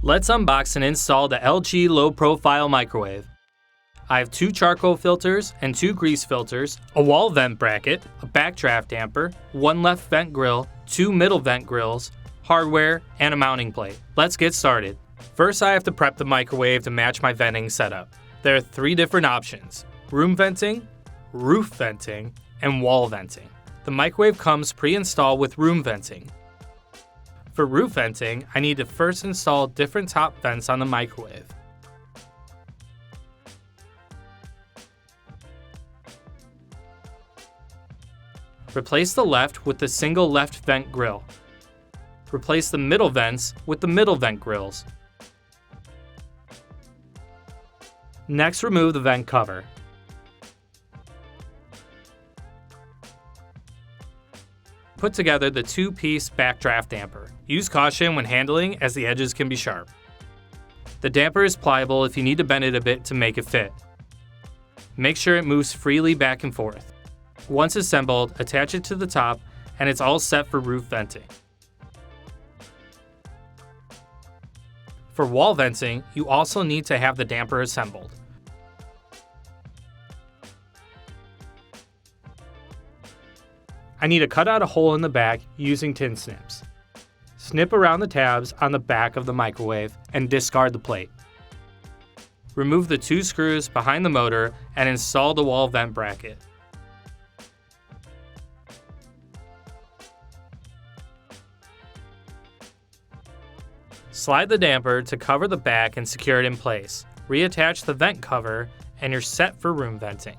Let's unbox and install the LG Low Profile Microwave. I have 2 charcoal filters and 2 grease filters, a wall vent bracket, a backdraft damper, 1 left vent grill, 2 middle vent grills, hardware, and a mounting plate. Let's get started. First, I have to prep the microwave to match my venting setup. There are 3 different options: room venting, roof venting, and wall venting. The microwave comes pre-installed with room venting. For roof venting, I need to first install different top vents on the microwave. Replace the left with the single left vent grill. Replace the middle vents with the middle vent grills. Next, remove the vent cover. Put together the 2-piece backdraft damper. Use caution when handling, as the edges can be sharp. The damper is pliable if you need to bend it a bit to make it fit. Make sure it moves freely back and forth. Once assembled, attach it to the top, and it's all set for roof venting. For wall venting, you also need to have the damper assembled. I need to cut out a hole in the back using tin snips. Snip around the tabs on the back of the microwave and discard the plate. Remove the 2 screws behind the motor and install the wall vent bracket. Slide the damper to cover the back and secure it in place. Reattach the vent cover and you're set for room venting.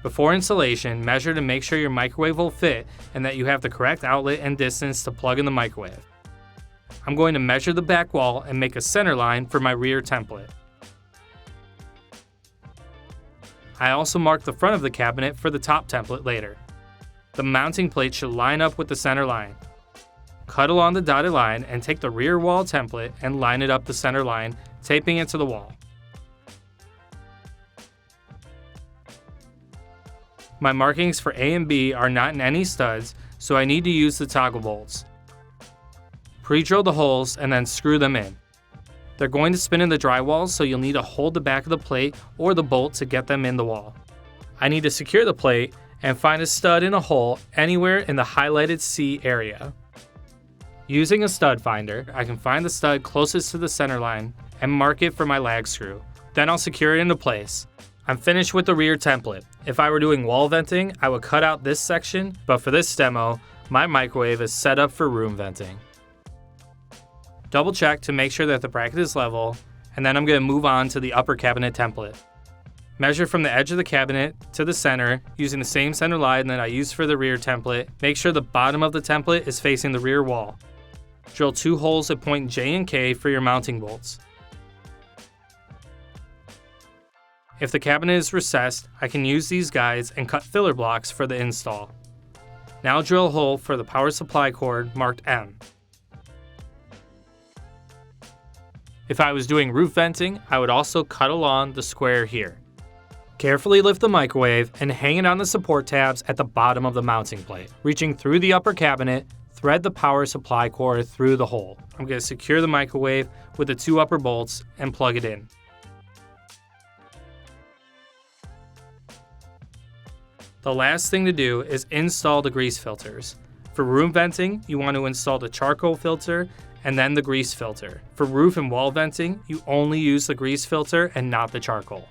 Before installation, measure to make sure your microwave will fit and that you have the correct outlet and distance to plug in the microwave. I'm going to measure the back wall and make a center line for my rear template. I also mark the front of the cabinet for the top template later. The mounting plate should line up with the center line. Cut along the dotted line and take the rear wall template and line it up the center line, taping it to the wall. My markings for A and B are not in any studs, so I need to use the toggle bolts. Pre-drill the holes and then screw them in. They're going to spin in the drywall, so you'll need to hold the back of the plate or the bolt to get them in the wall. I need to secure the plate and find a stud in a hole anywhere in the highlighted C area. Using a stud finder, I can find the stud closest to the center line and mark it for my lag screw. Then I'll secure it into place. I'm finished with the rear template. If I were doing wall venting, I would cut out this section, but for this demo, my microwave is set up for room venting. Double check to make sure that the bracket is level, and then I'm going to move on to the upper cabinet template. Measure from the edge of the cabinet to the center using the same center line that I used for the rear template. Make sure the bottom of the template is facing the rear wall. Drill 2 holes at point J and K for your mounting bolts. If the cabinet is recessed, I can use these guides and cut filler blocks for the install. Now drill a hole for the power supply cord marked M. If I was doing roof venting, I would also cut along the square here. Carefully lift the microwave and hang it on the support tabs at the bottom of the mounting plate. Reaching through the upper cabinet, thread the power supply cord through the hole. I'm going to secure the microwave with the 2 upper bolts and plug it in. The last thing to do is install the grease filters. For room venting, you want to install the charcoal filter and then the grease filter. For roof and wall venting, you only use the grease filter and not the charcoal.